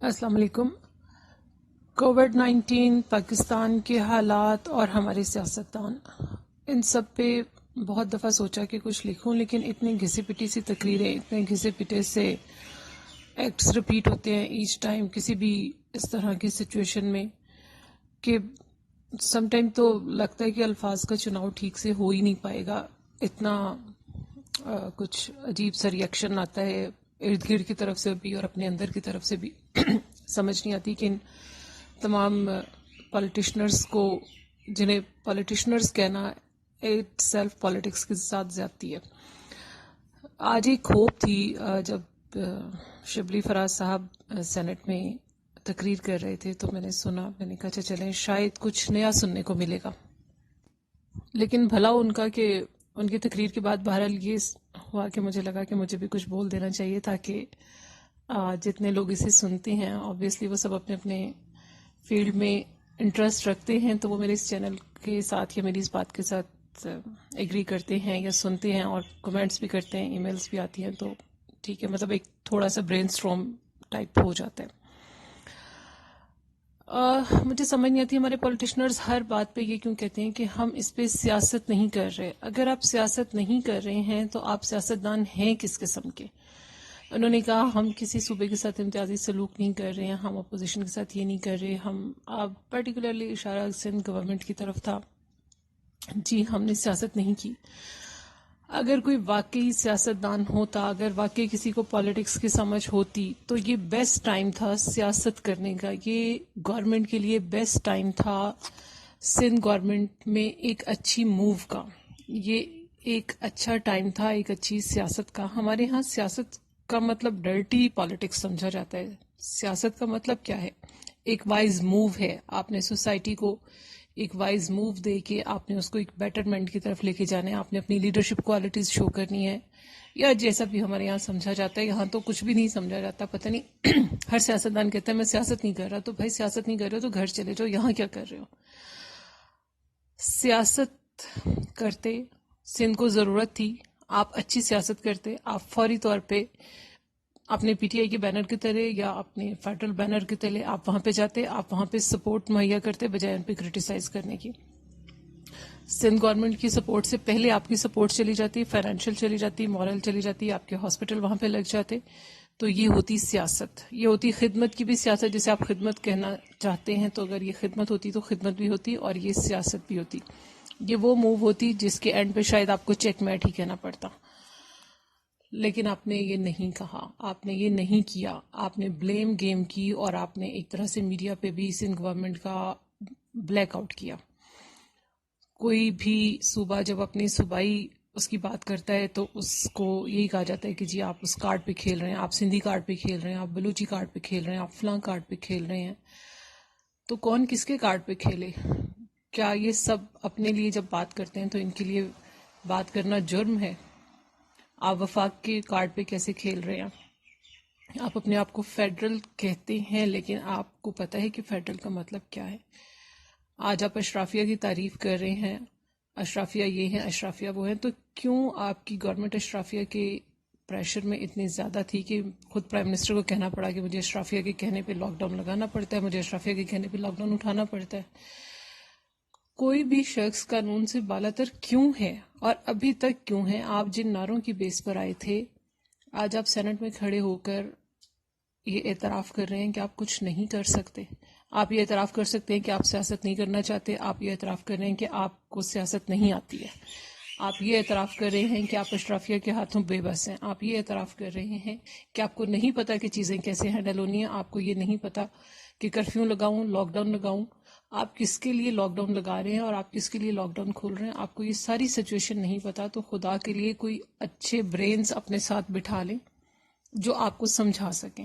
السلام علیکم۔ کووڈ-19، پاکستان کے حالات اور ہمارے سیاستدان، ان سب پہ بہت دفعہ سوچا کہ کچھ لکھوں، لیکن اتنی گھسی پٹی سی تقریریں، اتنے گھسے پٹے سے ایکٹس ریپیٹ ہوتے ہیں ایچ ٹائم کسی بھی اس طرح کی سچویشن میں کہ سم ٹائم تو لگتا ہے کہ الفاظ کا چناؤ ٹھیک سے ہو ہی نہیں پائے گا۔ اتنا کچھ عجیب سا ریئیکشن آتا ہے ارد گرد کی طرف سے بھی اور اپنے اندر کی طرف سے بھی۔ سمجھ نہیں آتی کہ ان تمام پالیٹیشنرز کو، جنہیں پالیٹیشنرز کہنا ایٹ سیلف پالیٹکس کے ساتھ زیادتی ہے۔ آج ایک ہوپ تھی جب شبلی فراز صاحب سینٹ میں تقریر کر رہے تھے تو میں نے سنا، میں نے کہا اچھا چلیں شاید کچھ نیا سننے کو ملے گا، لیکن بھلا ان کا کہ ان کی تقریر کے بعد بہرحال یہ ہوا کہ مجھے لگا کہ مجھے بھی کچھ بول دینا چاہیے تاکہ جتنے لوگ اسے سنتے ہیں آبویسلی وہ سب اپنے اپنے فیلڈ میں انٹرسٹ رکھتے ہیں، تو وہ میرے اس چینل کے ساتھ یا میری اس بات کے ساتھ ایگری کرتے ہیں یا سنتے ہیں اور کمنٹس بھی کرتے ہیں، ای میلز بھی آتی ہیں، تو ٹھیک ہے، مطلب ایک تھوڑا سا برین اسٹارم ٹائپ ہو جاتا ہے۔ مجھے سمجھ نہیں آتی ہمارے پولیٹیشنرز ہر بات پہ یہ کیوں کہتے ہیں کہ ہم اس پہ سیاست نہیں کر رہے۔ اگر آپ سیاست نہیں کر رہے ہیں تو آپ سیاستدان ہیں کس قسم کے؟ انہوں نے کہا ہم کسی صوبے کے ساتھ امتیازی سلوک نہیں کر رہے ہیں، ہم اپوزیشن کے ساتھ یہ نہیں کر رہے، ہم پرٹیکولرلی اشارہ سندھ گورنمنٹ کی طرف تھا، جی ہم نے سیاست نہیں کی۔ اگر کوئی واقعی سیاستدان ہوتا، اگر واقعی کسی کو پالیٹکس کی سمجھ ہوتی تو یہ بیسٹ ٹائم تھا سیاست کرنے کا، یہ گورنمنٹ کے لیے بیسٹ ٹائم تھا سندھ گورنمنٹ میں ایک اچھی موو کا، یہ ایک اچھا ٹائم تھا ایک اچھی سیاست کا۔ ہمارے ہاں سیاست کا مطلب ڈرٹی پالیٹکس سمجھا جاتا ہے۔ سیاست کا مطلب کیا ہے؟ ایک وائز موو ہے، آپ نے سوسائٹی کو ایک وائز موو دے کے آپ نے اس کو ایک بیٹرمنٹ کی طرف لے کے جانا ہے، آپ نے اپنی لیڈرشپ کوالٹیز شو کرنی ہے، یا جیسا بھی ہمارے یہاں سمجھا جاتا ہے۔ یہاں تو کچھ بھی نہیں سمجھا جاتا، پتہ نہیں ہر سیاستدان کہتا ہے میں سیاست نہیں کر رہا، تو بھائی سیاست نہیں کر رہے ہو تو گھر چلے جاؤ، یہاں کیا کر رہے ہو؟ سیاست کرتے، سندھ کو ضرورت تھی، آپ اچھی سیاست کرتے، آپ فوری طور پہ اپنے پی ٹی آئی کے بینر کے تلے یا اپنے فیڈرل بینر کے تلے آپ وہاں پہ جاتے، آپ وہاں پہ سپورٹ مہیا کرتے بجائے ان پہ کرٹیسائز کرنے کی۔ سندھ گورنمنٹ کی سپورٹ سے پہلے آپ کی سپورٹ چلی جاتی، فائنینشیل چلی جاتی، مورل چلی جاتی، آپ کے ہاسپٹل وہاں پہ لگ جاتے، تو یہ ہوتی سیاست، یہ ہوتی خدمت کی بھی سیاست، جسے آپ خدمت کہنا چاہتے ہیں، تو اگر یہ خدمت ہوتی تو خدمت بھی ہوتی اور یہ سیاست بھی ہوتی، یہ وہ موو ہوتی جس کے اینڈ پہ شاید آپ کو چیک میٹ ہی کہنا پڑتا۔ لیکن آپ نے یہ نہیں کہا، آپ نے یہ نہیں کیا، آپ نے بلیم گیم کی اور آپ نے ایک طرح سے میڈیا پہ بھی سندھ گورنمنٹ کا بلیک آؤٹ کیا۔ کوئی بھی صوبہ جب اپنی صوبائی اس کی بات کرتا ہے تو اس کو یہی کہا جاتا ہے کہ جی آپ اس کارڈ پہ کھیل رہے ہیں، آپ سندھی کارڈ پہ کھیل رہے ہیں، آپ بلوچی کارڈ پہ کھیل رہے ہیں، آپ فلاں کارڈ پہ کھیل رہے ہیں۔ تو کون کس کے کارڈ پہ کھیلے؟ کیا یہ سب اپنے لیے جب بات کرتے ہیں تو ان کے لیے بات کرنا جرم ہے؟ آپ وفاق کے کارڈ پہ کیسے کھیل رہے ہیں؟ آپ اپنے آپ کو فیڈرل کہتے ہیں، لیکن آپ کو پتہ ہے کہ فیڈرل کا مطلب کیا ہے۔ آج آپ اشرافیہ کی تعریف کر رہے ہیں، اشرافیہ یہ ہیں، اشرافیہ وہ ہیں، تو کیوں آپ کی گورنمنٹ اشرافیہ کے پریشر میں اتنی زیادہ تھی کہ خود پرائم منسٹر کو کہنا پڑا کہ مجھے اشرافیہ کے کہنے پہ لاک ڈاؤن لگانا پڑتا ہے، مجھے اشرافیہ کے کہنے پہ لاک ڈاؤن اٹھانا پڑتا ہے؟ کوئی بھی شخص قانون سے بالاتر کیوں ہے اور ابھی تک کیوں ہے؟ آپ جن نعروں کی بیس پر آئے تھے، آج آپ سینٹ میں کھڑے ہو کر یہ اعتراف کر رہے ہیں کہ آپ کچھ نہیں کر سکتے۔ آپ یہ اعتراف کر سکتے ہیں کہ آپ سیاست نہیں کرنا چاہتے، آپ یہ اعتراف کر رہے ہیں کہ آپ کو سیاست نہیں آتی ہے، آپ یہ اعتراف کر رہے ہیں کہ آپ اشرافیہ کے ہاتھوں بے بس ہیں، آپ یہ اعتراف کر رہے ہیں کہ آپ کو نہیں پتا کہ چیزیں کیسے ہینڈل ہونی ہیں، آپ کو یہ نہیں پتا کہ کرفیو لگاؤں، لاک ڈاؤن لگاؤں، آپ کس کے لیے لاک ڈاؤن لگا رہے ہیں اور آپ کس کے لیے لاک ڈاؤن کھول رہے ہیں، آپ کو یہ ساری سچویشن نہیں پتا، تو خدا کے لیے کوئی اچھے برینز اپنے ساتھ بٹھا لیں جو آپ کو سمجھا سکیں۔